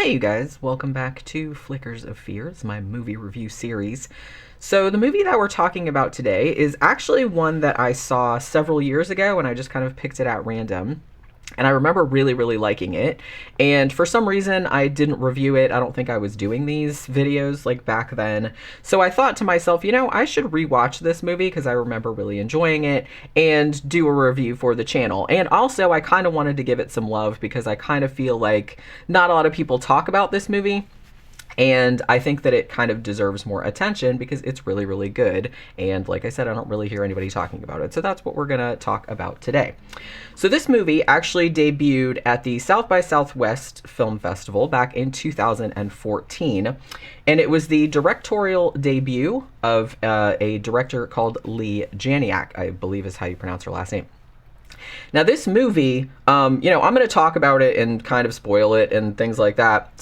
Hey you guys, welcome back to Flickers of Fears, my movie review series. So the movie that we're talking about today is actually one that I saw several years ago and I just kind of picked it at random. And I remember really liking it. And for some reason, I didn't review it. I don't think I was doing these videos like back then. So I thought to myself, I should rewatch this movie because I remember really enjoying it and do a review for the channel. And also, I kind of wanted to give it some love because I kind of feel like not a lot of people talk about this movie. And I think that it kind of deserves more attention because it's really good. And like I said, I don't really hear anybody talking about it. So that's what we're going to talk about today. So this movie actually debuted at the South by Southwest Film Festival back in 2014. And it was the directorial debut of a director called Leigh Janiak, I believe is how you pronounce her last name. Now this movie, I'm going to talk about it and kind of spoil it and things like that.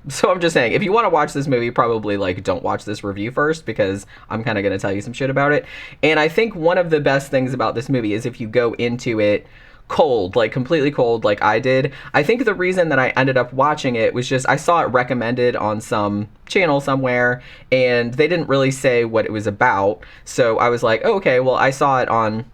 So I'm just saying, if you want to watch this movie, probably don't watch this review first because I'm kind of going to tell you some shit about it. And I think one of the best things about this movie is if you go into it cold, completely cold like I did. I think the reason that I ended up watching it was just I saw it recommended on some channel somewhere and they didn't really say what it was about. So I was like, oh, okay, well, I saw it on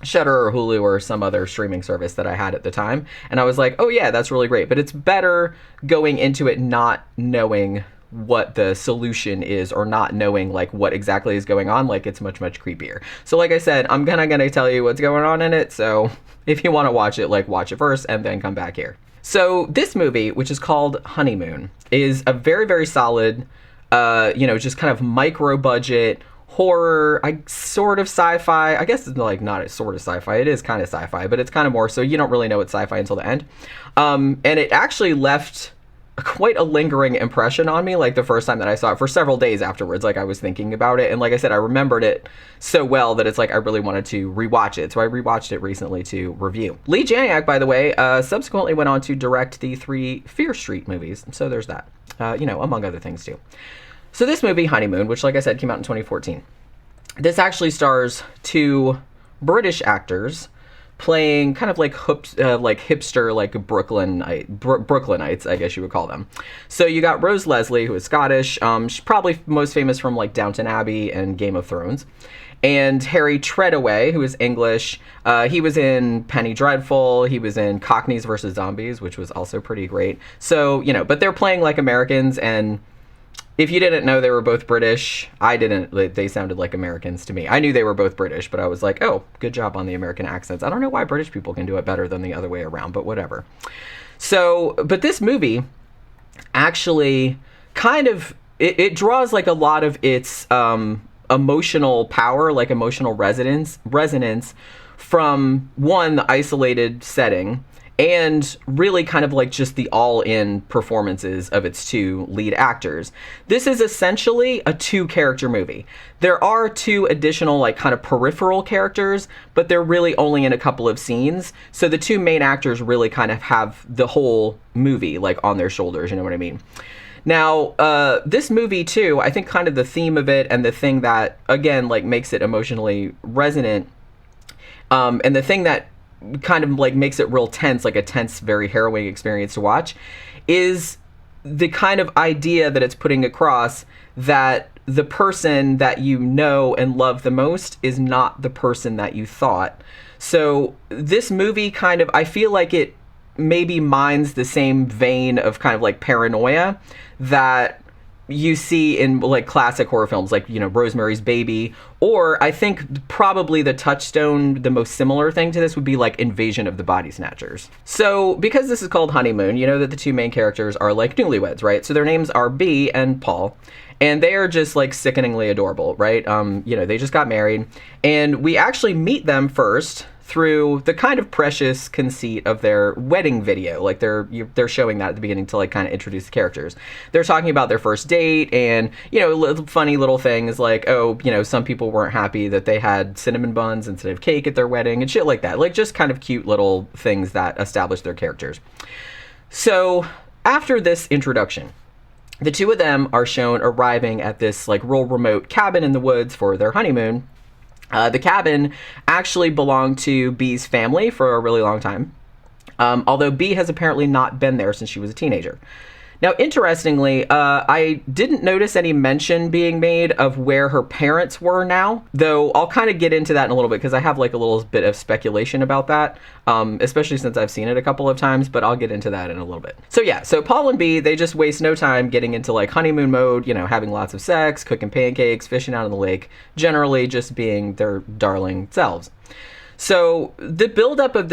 Shudder or Hulu or some other streaming service that I had at the time. And I was like, oh yeah, that's really great. But it's better going into it not knowing what the solution is or not knowing what exactly is going on. It's much creepier. So like I said, I'm gonna tell you what's going on in it. So if you want to watch it, watch it first and then come back here. So this movie, which is called Honeymoon, is a very solid, just kind of micro budget horror, sort of sci-fi. I guess it's not sort of sci-fi. It is kind of sci-fi, but it's kind of more so you don't really know it's sci-fi until the end. And it actually left quite a lingering impression on me, the first time that I saw it for several days afterwards. I was thinking about it. And like I said, I remembered it so well that it's I really wanted to rewatch it. So I rewatched it recently to review. Leigh Janiak, by the way, subsequently went on to direct the 3 Fear Street movies. So there's that, among other things too. So this movie, Honeymoon, which like I said came out in 2014, this actually stars 2 British actors playing kind of hipster, Brooklynites, I guess you would call them. So you got Rose Leslie, who is Scottish. She's probably most famous from Downton Abbey and Game of Thrones. And Harry Treadaway, who is English. He was in Penny Dreadful. He was in Cockneys vs. Zombies, which was also pretty great. So, but they're playing like Americans, and if you didn't know they were both British, I didn't. They sounded like Americans to me. I knew they were both British, but I was like, oh, good job on the American accents. I don't know why British people can do it better than the other way around, but whatever. So, but this movie actually kind of, it draws a lot of its emotional power, emotional resonance from, one, the isolated setting, and really kind of just the all-in performances of its 2 lead actors. This is essentially a 2-character movie. There are 2 additional kind of peripheral characters, but they're really only in a couple of scenes. So the 2 main actors really kind of have the whole movie on their shoulders, you know what I mean? Now, this movie too, I think kind of the theme of it and the thing that, again, makes it emotionally resonant, and the thing that kind of makes it real tense, a tense, very harrowing experience to watch, is the kind of idea that it's putting across that the person that you know and love the most is not the person that you thought. So this movie kind of, I feel like it maybe mines the same vein of kind of paranoia that you see in classic horror films Rosemary's Baby, or I think probably the touchstone, the most similar thing to this would be Invasion of the Body Snatchers. So because this is called Honeymoon, you know that the 2 main characters are newlyweds, right? So their names are Bea and Paul, and they are just sickeningly adorable, right? They just got married, and we actually meet them first through the kind of precious conceit of their wedding video. They're showing that at the beginning to kind of introduce the characters. They're talking about their first date and, funny little things some people weren't happy that they had cinnamon buns instead of cake at their wedding and shit like that. Just kind of cute little things that establish their characters. So after this introduction, the 2 of them are shown arriving at this real remote cabin in the woods for their honeymoon. The cabin actually belonged to Bea's family for a really long time. although B has apparently not been there since she was a teenager. Now, interestingly, I didn't notice any mention being made of where her parents were now, though I'll kind of get into that in a little bit because I have like a little bit of speculation about that, especially since I've seen it a couple of times, but I'll get into that in a little bit. So yeah, so Paul and B, they just waste no time getting into like honeymoon mode, you know, having lots of sex, cooking pancakes, fishing out in the lake, generally just being their darling selves. So the buildup of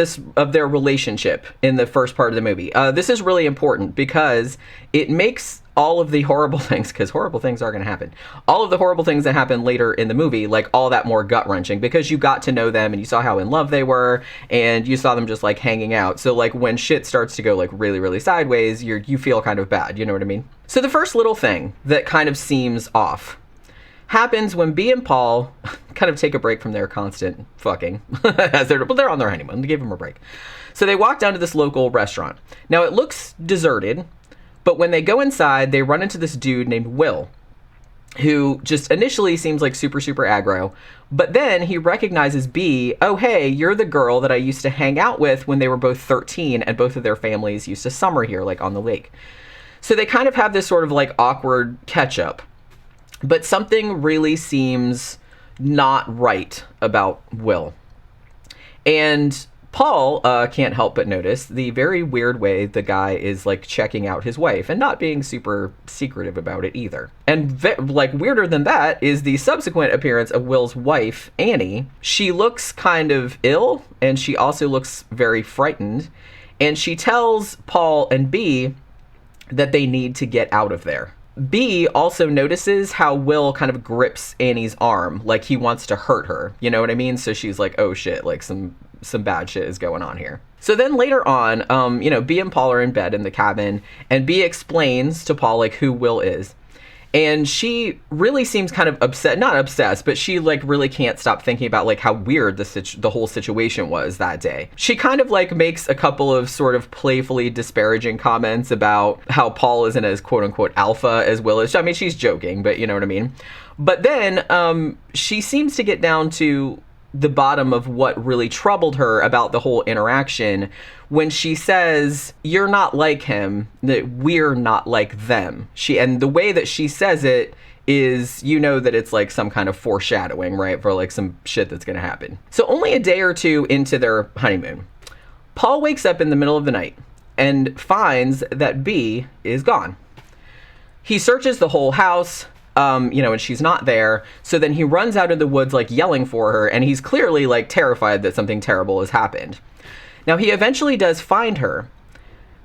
their relationship in the first part of the movie, this is really important because it makes all of the horrible things, because horrible things are going to happen, all of the horrible things that happen later in the movie, like all that more gut-wrenching, because you got to know them and you saw how in love they were and you saw them just like hanging out. So like when shit starts to go like really, really sideways, you feel kind of bad, you know what I mean? So the first little thing that kind of seems off happens when B and Paul kind of take a break from their constant fucking as they're on their honeymoon. They give them a break. So they walk down to this local restaurant. Now it looks deserted, but when they go inside, they run into this dude named Will, who just initially seems like super, super aggro. But then he recognizes B. Oh, hey, you're the girl that I used to hang out with when they were both 13 and both of their families used to summer here, like on the lake. So they kind of have this sort of like awkward catch up. But something really seems not right about Will. And Paul can't help but notice the very weird way the guy is like checking out his wife and not being super secretive about it either. And like weirder than that is the subsequent appearance of Will's wife, Annie. She looks kind of ill and she also looks very frightened. And she tells Paul and B that they need to get out of there. B also notices how Will kind of grips Annie's arm, like he wants to hurt her. You know what I mean? So she's like, oh shit, like some bad shit is going on here. So then later on, you know, B and Paul are in bed in the cabin, and B explains to Paul like who Will is. And she really seems kind of not obsessed, but she like really can't stop thinking about like how weird the whole situation was that day. She kind of like makes a couple of sort of playfully disparaging comments about how Paul isn't as quote unquote alpha as Will is. I mean, she's joking, but you know what I mean? But then she seems to get down to the bottom of what really troubled her about the whole interaction when she says, you're not like him, that we're not like them. And the way that she says it is, you know, that it's like some kind of foreshadowing, right? For like some shit that's going to happen. So only a day or two into their honeymoon, Paul wakes up in the middle of the night and finds that B is gone. He searches the whole house, you know, and she's not there. So then he runs out of the woods, like yelling for her. And he's clearly like terrified that something terrible has happened. Now he eventually does find her,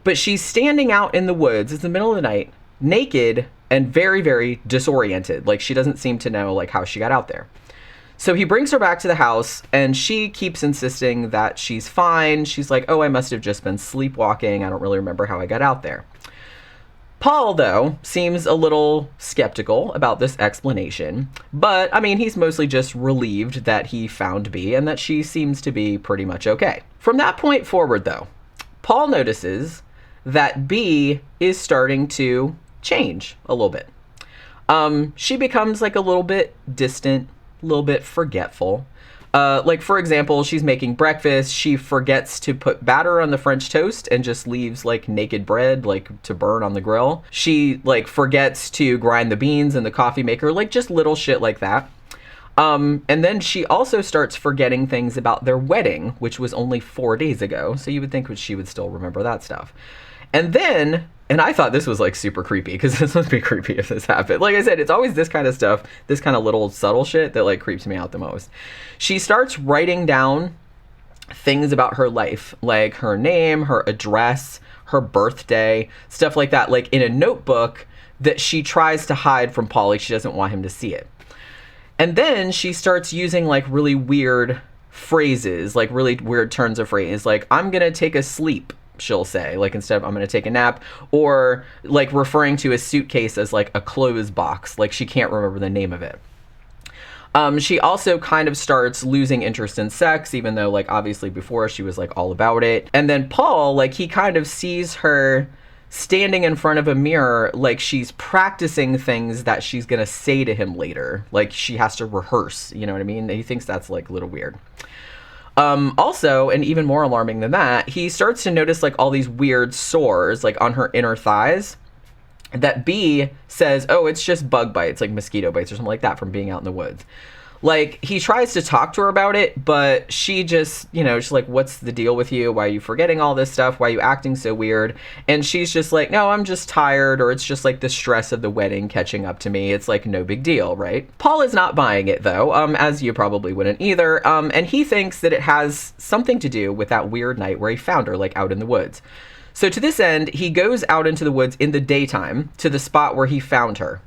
but she's standing out in the woods. It's the middle of the night, naked and very, very disoriented. Like she doesn't seem to know like how she got out there. So he brings her back to the house and she keeps insisting that she's fine. She's like, oh, I must have just been sleepwalking. I don't really remember how I got out there. Paul, though, seems a little skeptical about this explanation, but, I mean, he's mostly just relieved that he found B and that she seems to be pretty much okay. From that point forward, though, Paul notices that B is starting to change a little bit. She becomes, like, a little bit distant, a little bit forgetful. Like, for example, she's making breakfast. She forgets to put batter on the French toast and just leaves, like, naked bread, like, to burn on the grill. She, like, forgets to grind the beans in the coffee maker, like, just little shit like that. And then she also starts forgetting things about their wedding, which was only 4 days ago. So you would think she would still remember that stuff. And then, and I thought this was like super creepy because this must be creepy if this happened. Like I said, it's always this kind of stuff, this kind of little subtle shit that like creeps me out the most. She starts writing down things about her life, like her name, her address, her birthday, stuff like that, like in a notebook that she tries to hide from Paul. Like she doesn't want him to see it. And then she starts using like really weird phrases, like really weird turns of phrase, like I'm going to take a sleep. She'll say, like, instead of I'm going to take a nap, or like referring to a suitcase as like a clothes box, like she can't remember the name of it. She also kind of starts losing interest in sex, even though like obviously before she was like all about it. And then Paul, like he kind of sees her standing in front of a mirror, like she's practicing things that she's going to say to him later. Like she has to rehearse, you know what I mean? And he thinks that's like a little weird. Also, and even more alarming than that, he starts to notice like all these weird sores like on her inner thighs that B says, oh, it's just bug bites, like mosquito bites or something like that from being out in the woods. Like, he tries to talk to her about it, but she just, she's like, what's the deal with you? Why are you forgetting all this stuff? Why are you acting so weird? And she's just like, no, I'm just tired, or it's just like the stress of the wedding catching up to me. It's like no big deal, right? Paul is not buying it, though, as you probably wouldn't either. And he thinks that it has something to do with that weird night where he found her, like, out in the woods. So to this end, he goes out into the woods in the daytime to the spot where he found her.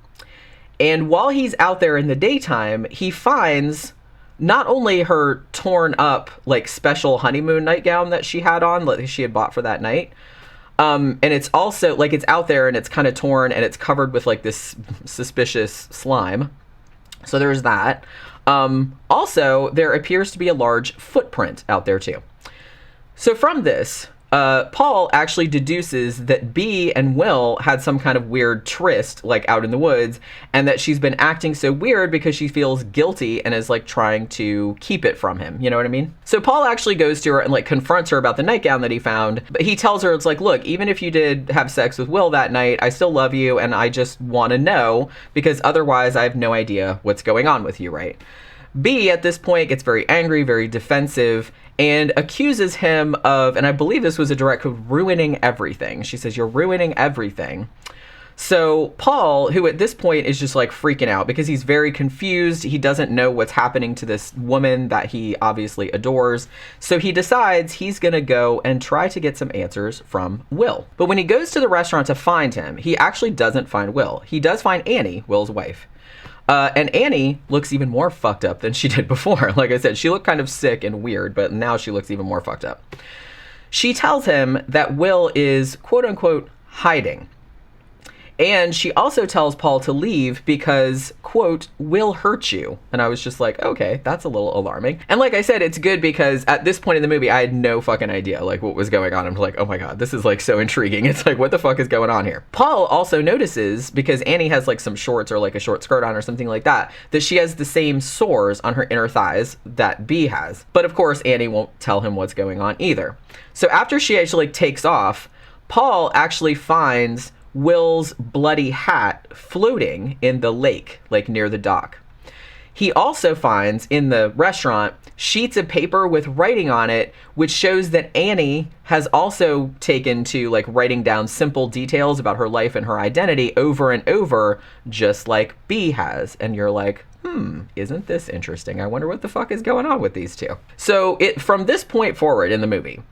And while he's out there in the daytime, he finds not only her torn up, like, special honeymoon nightgown that she had on, that she had bought for that night. And it's also, like, it's out there and it's kind of torn and it's covered with, like, this suspicious slime. So there's that. Also, there appears to be a large footprint out there, too. So from this, Paul actually deduces that B and Will had some kind of weird tryst, like, out in the woods, and that she's been acting so weird because she feels guilty and is, like, trying to keep it from him. You know what I mean? So Paul actually goes to her and, like, confronts her about the nightgown that he found, but he tells her, it's like, look, even if you did have sex with Will that night, I still love you, and I just want to know, because otherwise I have no idea what's going on with you, right? B, at this point, gets very angry, very defensive, and accuses him of, and I believe this was a direct quote, ruining everything. She says, you're ruining everything. So Paul, who at this point is just like freaking out because he's very confused. He doesn't know what's happening to this woman that he obviously adores. So he decides he's going to go and try to get some answers from Will. But when he goes to the restaurant to find him, he actually doesn't find Will. He does find Annie, Will's wife. And Annie looks even more fucked up than she did before. Like I said, she looked kind of sick and weird, but now she looks even more fucked up. She tells him that Will is, quote unquote, hiding. And she also tells Paul to leave because, quote, will hurt you. And I was just like, okay, that's a little alarming. And like I said, it's good because at this point in the movie, I had no fucking idea, like, what was going on. I'm like, oh my God, this is, like, so intriguing. It's like, what the fuck is going on here? Paul also notices, because Annie has, like, some shorts or, like, a short skirt on or something like that, that she has the same sores on her inner thighs that B has. But, of course, Annie won't tell him what's going on either. So after she actually, like, takes off, Paul actually finds Will's bloody hat floating in the lake, like near the dock. He also finds in the restaurant sheets of paper with writing on it, which shows that Annie has also taken to, like, writing down simple details about her life and her identity over and over, just like B has. And you're like, isn't this interesting? I wonder what the fuck is going on with these two. So from this point forward in the movie,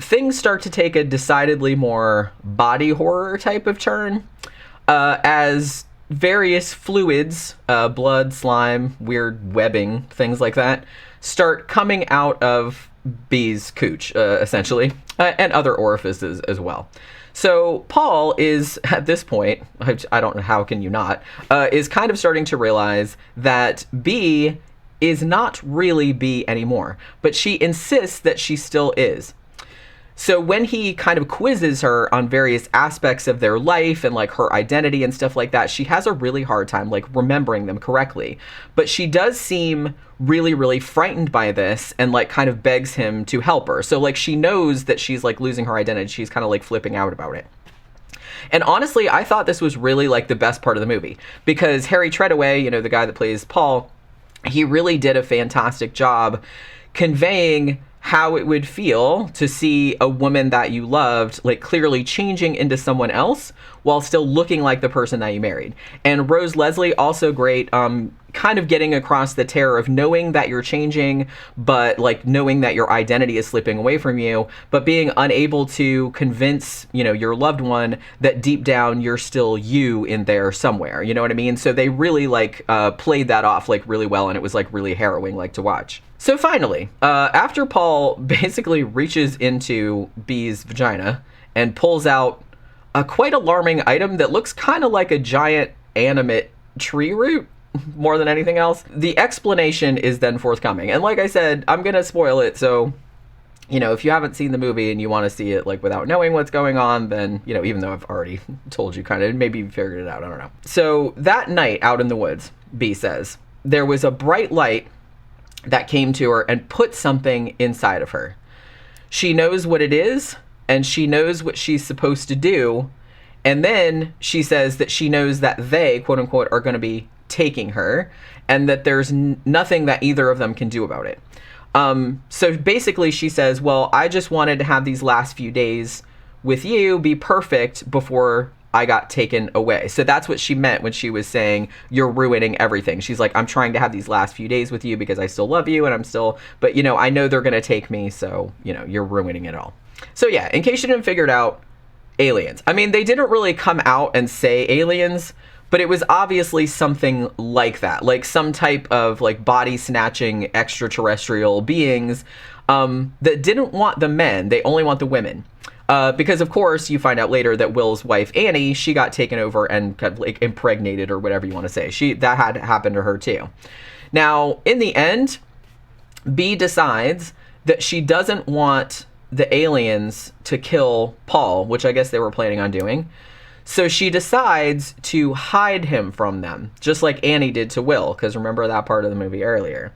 things start to take a decidedly more body horror type of turn, as various fluids, blood, slime, weird webbing, things like that, start coming out of B's cooch, essentially, and other orifices as well. So Paul is, at this point, I don't know, how can you not, is kind of starting to realize that B is not really B anymore, but she insists that she still is. So when he kind of quizzes her on various aspects of their life and, like, her identity and stuff like that, she has a really hard time, like, remembering them correctly. But she does seem really, really frightened by this and, like, kind of begs him to help her. So, like, she knows that she's, like, losing her identity. She's kind of, like, flipping out about it. And honestly, I thought this was really, like, the best part of the movie. Because Harry Treadaway, you know, the guy that plays Paul, he really did a fantastic job conveying how it would feel to see a woman that you loved, like, clearly changing into someone else while still looking like the person that you married. And Rose Leslie, also great, kind of getting across the terror of knowing that you're changing, but, like, knowing that your identity is slipping away from you, but being unable to convince, you know, your loved one that deep down you're still you in there somewhere. You know what I mean? So they really, like, played that off, like, really well, and it was, like, really harrowing, like, to watch. So finally, after Paul basically reaches into B's vagina and pulls out a quite alarming item that looks kind of like a giant animate tree root, more than anything else, the explanation is then forthcoming. And like I said, I'm going to spoil it, so, you know, if you haven't seen the movie and you want to see it, like, without knowing what's going on, then, you know, even though I've already told you kind of, maybe you figured it out, I don't know. So that night out in the woods, B says, there was a bright light that came to her and put something inside of her. She knows what it is, and she knows what she's supposed to do. And then she says that she knows that they, quote unquote, are going to be taking her, and that there's nothing that either of them can do about it. So basically she says, well, I just wanted to have these last few days with you be perfect before I got taken away. So that's what she meant when she was saying, you're ruining everything. She's like, I'm trying to have these last few days with you because I still love you, and I'm still, but you know, I know they're going to take me. So, you know, you're ruining it all. So yeah, in case you didn't figure it out, aliens. I mean, they didn't really come out and say aliens, but it was obviously something like that, like some type of like body snatching extraterrestrial beings that didn't want the men. They only want the women. Because of course you find out later that Will's wife, Annie, she got taken over and kind of like impregnated, or whatever you want to say. That had happened to her too. Now, in the end, B decides that she doesn't want the aliens to kill Paul, which I guess they were planning on doing. So she decides to hide him from them, just like Annie did to Will, because remember that part of the movie earlier.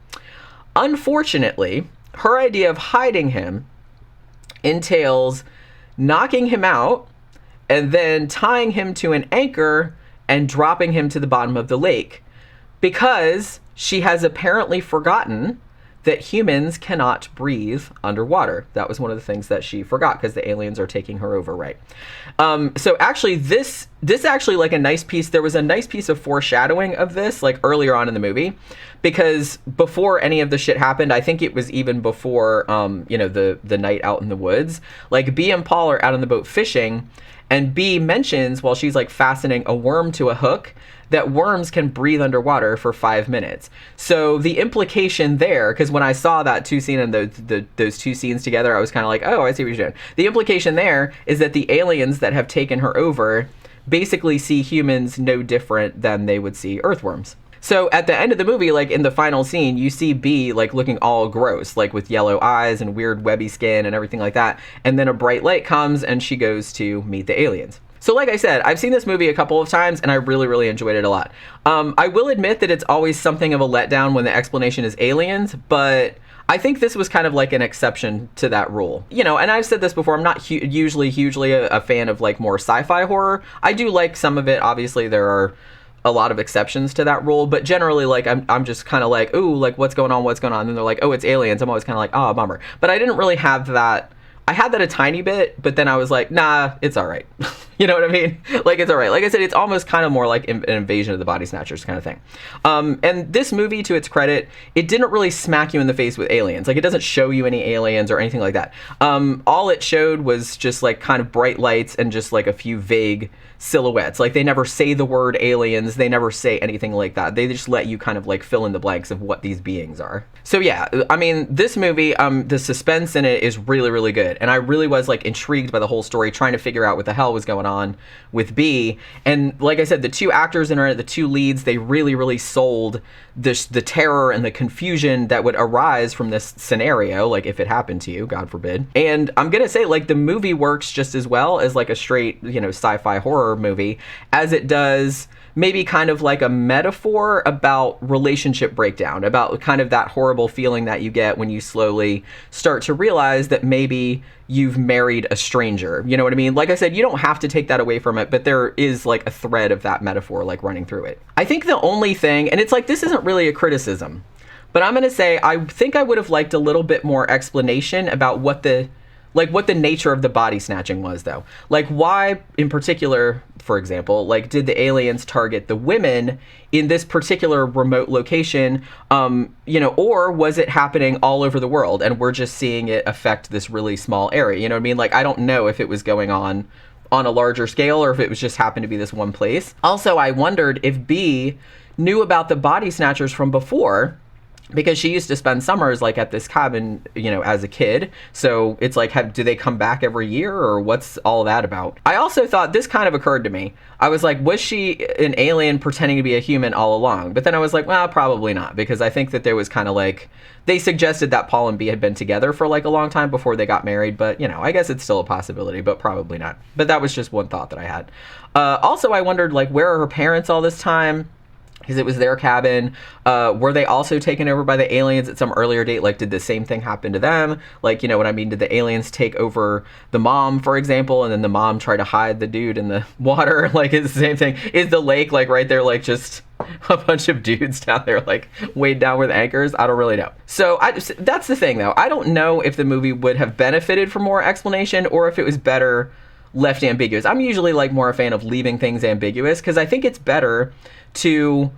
Unfortunately, her idea of hiding him entails knocking him out and then tying him to an anchor and dropping him to the bottom of the lake, because she has apparently forgotten that humans cannot breathe underwater. That was one of the things that she forgot, because the aliens are taking her over, right? So actually this actually like a nice piece, there was a nice piece of foreshadowing of this like earlier on in the movie, because before any of the shit happened, I think it was even before, you know, the night out in the woods, like B and Paul are out on the boat fishing, and B mentions while she's like fastening a worm to a hook that worms can breathe underwater for 5 minutes. So the implication there, because when I saw that two scene and those two scenes together, I was kind of like, oh, I see what you're doing. The implication there is that the aliens that have taken her over basically see humans no different than they would see earthworms. So at the end of the movie, like in the final scene, you see B like looking all gross, like with yellow eyes and weird webby skin and everything like that. And then a bright light comes and she goes to meet the aliens. So like I said, I've seen this movie a couple of times and I really, really enjoyed it a lot. I will admit that it's always something of a letdown when the explanation is aliens, but I think this was kind of like an exception to that rule. You know, and I've said this before, I'm not usually hugely a fan of like more sci-fi horror. I do like some of it. Obviously, there are a lot of exceptions to that rule, but generally, like, I'm just kind of like, ooh, like, what's going on? And then they're like, oh, it's aliens. I'm always kind of like, oh, bummer. But I didn't really have that. I had that a tiny bit, but then I was like, nah, it's all right. You know what I mean? Like, it's all right. Like I said, it's almost kind of more like an invasion of the body snatchers kind of thing. And this movie, to its credit, it didn't really smack you in the face with aliens. Like, it doesn't show you any aliens or anything like that. All it showed was just like kind of bright lights and just like a few vague silhouettes. Like, they never say the word aliens. They never say anything like that. They just let you kind of like fill in the blanks of what these beings are. So yeah, I mean, this movie, the suspense in it is really, really good. And I really was like intrigued by the whole story, trying to figure out what the hell was going on with B. And like I said, the two actors in it, the two leads, they really, really sold the terror and the confusion that would arise from this scenario, like if it happened to you, God forbid. And I'm gonna say, like, the movie works just as well as like a straight, you know, sci-fi horror movie as it does maybe kind of like a metaphor about relationship breakdown, about kind of that horrible feeling that you get when you slowly start to realize that maybe you've married a stranger. You know what I mean? Like I said, you don't have to take that away from it, but there is like a thread of that metaphor like running through it. I think the only thing, and it's like, this isn't really a criticism, but I'm going to say, I think I would have liked a little bit more explanation about what the nature of the body snatching was, though. Like, why in particular, for example, like, did the aliens target the women in this particular remote location, you know, or was it happening all over the world and we're just seeing it affect this really small area? You know what I mean? Like, I don't know if it was going on a larger scale or if it was just happened to be this one place. Also, I wondered if B knew about the body snatchers from before, because she used to spend summers like at this cabin, you know, as a kid. So it's like, do they come back every year, or what's all that about? I also thought, this kind of occurred to me. I was like, was she an alien pretending to be a human all along? But then I was like, well, probably not, because I think that there was kind of like, they suggested that Paul and B had been together for like a long time before they got married. But, you know, I guess it's still a possibility, but probably not. But that was just one thought that I had. Also, I wondered, like, where are her parents all this time? because it was their cabin. Were they also taken over by the aliens at some earlier date? Like, did the same thing happen to them? Like, you know what I mean? Did the aliens take over the mom, for example, and then the mom try to hide the dude in the water? Like, it's the same thing. Is the lake, like, right there, like, just a bunch of dudes down there, like, weighed down with anchors? I don't really know. So that's the thing, though. I don't know if the movie would have benefited from more explanation or if it was better left ambiguous. I'm usually, like, more a fan of leaving things ambiguous, because I think it's better to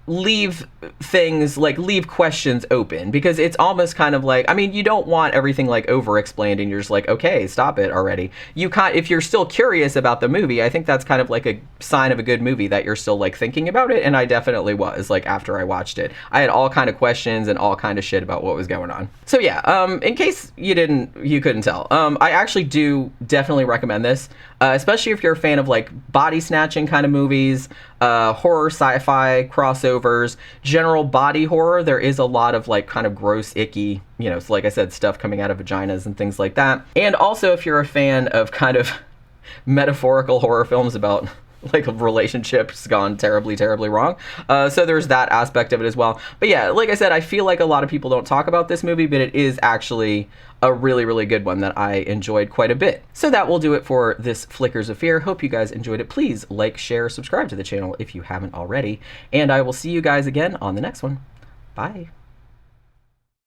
leave things, like, leave questions open, because it's almost kind of like, I mean, you don't want everything, like, over explained and you're just like, okay, stop it already. You can't, if you're still curious about the movie, I think that's kind of like a sign of a good movie, that you're still, like, thinking about it. And I definitely was, like, after I watched it, I had all kind of questions and all kind of shit about what was going on. So yeah, in case you couldn't tell, I actually do definitely recommend this, especially if you're a fan of, like, body snatching kind of movies, horror, sci-fi, crossovers, general body horror. There is a lot of, like, kind of gross, icky, you know, so like I said, stuff coming out of vaginas and things like that. And also if you're a fan of kind of metaphorical horror films about, like, relationships gone terribly, terribly wrong. So there's that aspect of it as well. But yeah, like I said, I feel like a lot of people don't talk about this movie, but it is actually a really, really good one that I enjoyed quite a bit. So that will do it for this Flickers of Fear. Hope you guys enjoyed it. Please like, share, subscribe to the channel if you haven't already. And I will see you guys again on the next one. Bye.